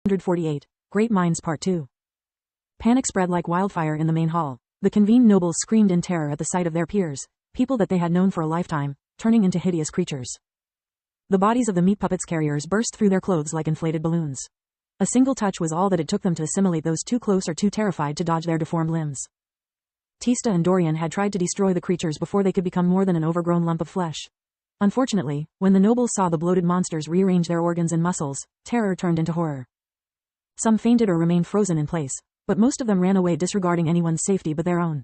148. Great Minds Part 2. Panic spread like wildfire in the main hall. The convened nobles screamed in terror at the sight of their peers, people that they had known for a lifetime, turning into hideous creatures. The bodies of the meat puppets carriers burst through their clothes like inflated balloons. A single touch was all that it took them to assimilate those too close or too terrified to dodge their deformed limbs. Tista and Dorian had tried to destroy the creatures before they could become more than an overgrown lump of flesh. Unfortunately, when the nobles saw the bloated monsters rearrange their organs and muscles, terror turned into horror. Some fainted or remained frozen in place, but most of them ran away disregarding anyone's safety but their own.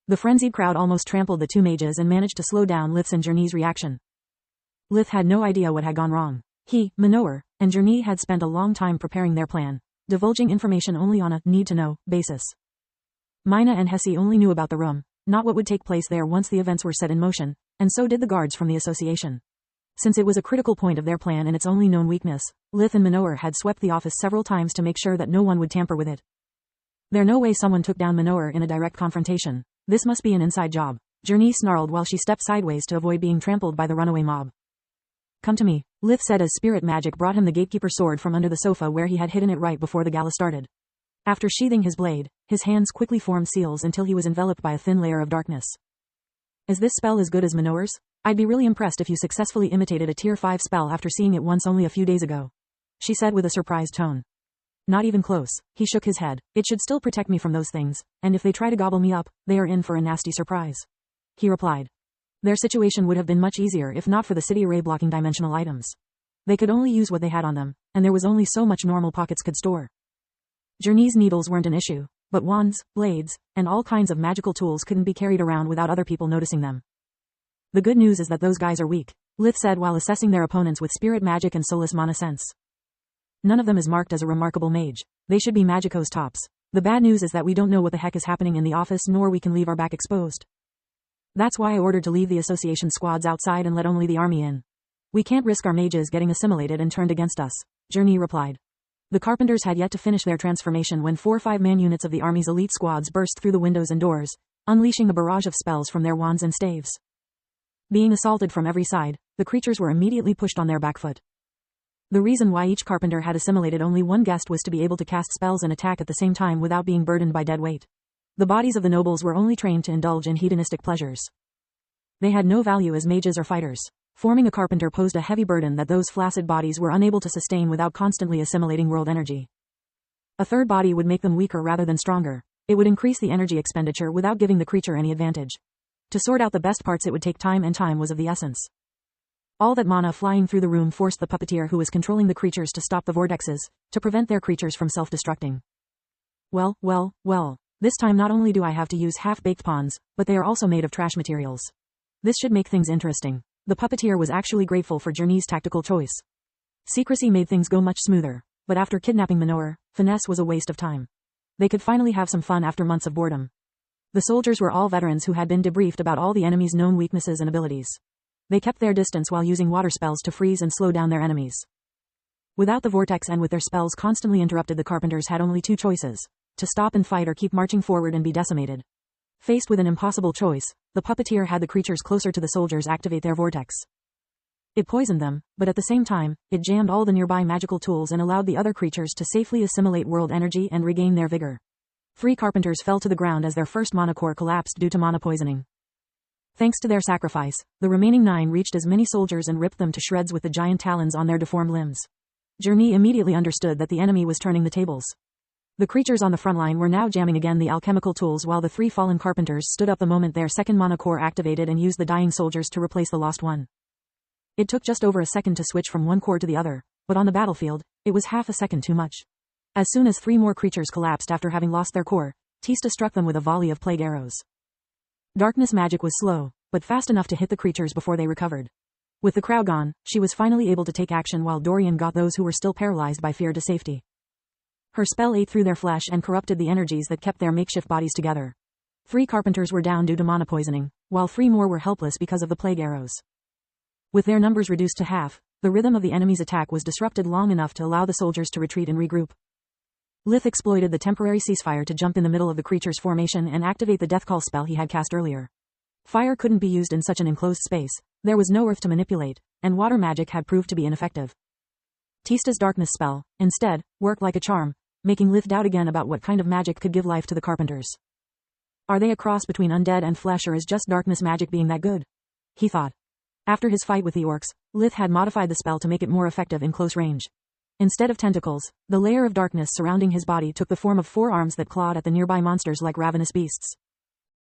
The frenzied crowd almost trampled the two mages and managed to slow down Lith's and Journey's reaction. Lith had no idea what had gone wrong. He, Manoir, and Journey had spent a long time preparing their plan, divulging information only on a need-to-know basis. Mina and Hesse only knew about the room, not what would take place there once the events were set in motion, and so did the guards from the association. Since it was a critical point of their plan and its only known weakness, Lith and Manoir had swept the office several times to make sure that no one would tamper with it. There's no way someone took down Manoir in a direct confrontation. This must be an inside job. Journey snarled while she stepped sideways to avoid being trampled by the runaway mob. Come to me, Lith said as spirit magic brought him the gatekeeper's sword from under the sofa where he had hidden it right before the gala started. After sheathing his blade, his hands quickly formed seals until he was enveloped by a thin layer of darkness. Is this spell as good as Manoir's? I'd be really impressed if you successfully imitated a tier 5 spell after seeing it once only a few days ago, she said with a surprised tone. Not even close, he shook his head. It should still protect me from those things, and if they try to gobble me up, they are in for a nasty surprise, he replied. Their situation would have been much easier if not for the city array blocking dimensional items. They could only use what they had on them, and there was only so much normal pockets could store. Journey's needles weren't an issue, but wands, blades, and all kinds of magical tools couldn't be carried around without other people noticing them. The good news is that those guys are weak, Lith said while assessing their opponents with spirit magic and soulless mana sense. None of them is marked as a remarkable mage. They should be Magicos tops. The bad news is that we don't know what the heck is happening in the office nor we can leave our back exposed. That's why I ordered to leave the association squads outside and let only the army in. We can't risk our mages getting assimilated and turned against us, Journey replied. The carpenters had yet to finish their transformation when 4 5-man units of the army's elite squads burst through the windows and doors, unleashing a barrage of spells from their wands and staves. Being assaulted from every side, the creatures were immediately pushed on their back foot. The reason why each carpenter had assimilated only one guest was to be able to cast spells and attack at the same time without being burdened by dead weight. The bodies of the nobles were only trained to indulge in hedonistic pleasures. They had no value as mages or fighters. Forming a carpenter posed a heavy burden that those flaccid bodies were unable to sustain without constantly assimilating world energy. A third body would make them weaker rather than stronger. It would increase the energy expenditure without giving the creature any advantage. To sort out the best parts it would take time, and time was of the essence. All that mana flying through the room forced the puppeteer who was controlling the creatures to stop the vortexes, to prevent their creatures from self-destructing. Well, this time not only do I have to use half-baked pawns, but they are also made of trash materials. This should make things interesting. The puppeteer was actually grateful for Journey's tactical choice. Secrecy made things go much smoother, but after kidnapping Manoir, finesse was a waste of time. They could finally have some fun after months of boredom. The soldiers were all veterans who had been debriefed about all the enemy's known weaknesses and abilities. They kept their distance while using water spells to freeze and slow down their enemies. Without the vortex and with their spells constantly interrupted, the carpenters had only two choices: to stop and fight or keep marching forward and be decimated. Faced with an impossible choice, the puppeteer had the creatures closer to the soldiers activate their vortex. It poisoned them, but at the same time, it jammed all the nearby magical tools and allowed the other creatures to safely assimilate world energy and regain their vigor. 3 carpenters fell to the ground as their first mana core collapsed due to mana poisoning. Thanks to their sacrifice, the remaining 9 reached as many soldiers and ripped them to shreds with the giant talons on their deformed limbs. Journey immediately understood that the enemy was turning the tables. The creatures on the front line were now jamming again the alchemical tools while the 3 fallen carpenters stood up the moment their second mana core activated and used the dying soldiers to replace the lost one. It took just over a second to switch from one core to the other, but on the battlefield, it was half a second too much. As soon as 3 more creatures collapsed after having lost their core, Tista struck them with a volley of plague arrows. Darkness magic was slow, but fast enough to hit the creatures before they recovered. With the crowd gone, she was finally able to take action while Dorian got those who were still paralyzed by fear to safety. Her spell ate through their flesh and corrupted the energies that kept their makeshift bodies together. 3 carpenters were down due to mana poisoning, while 3 more were helpless because of the plague arrows. With their numbers reduced to half, the rhythm of the enemy's attack was disrupted long enough to allow the soldiers to retreat and regroup. Lith exploited the temporary ceasefire to jump in the middle of the creature's formation and activate the death call spell he had cast earlier. Fire couldn't be used in such an enclosed space, there was no earth to manipulate, and water magic had proved to be ineffective. Tista's darkness spell, instead, worked like a charm, making Lith doubt again about what kind of magic could give life to the carpenters. Are they a cross between undead and flesh, or is just darkness magic being that good? He thought. After his fight with the orcs, Lith had modified the spell to make it more effective in close range. Instead of tentacles, the layer of darkness surrounding his body took the form of 4 arms that clawed at the nearby monsters like ravenous beasts.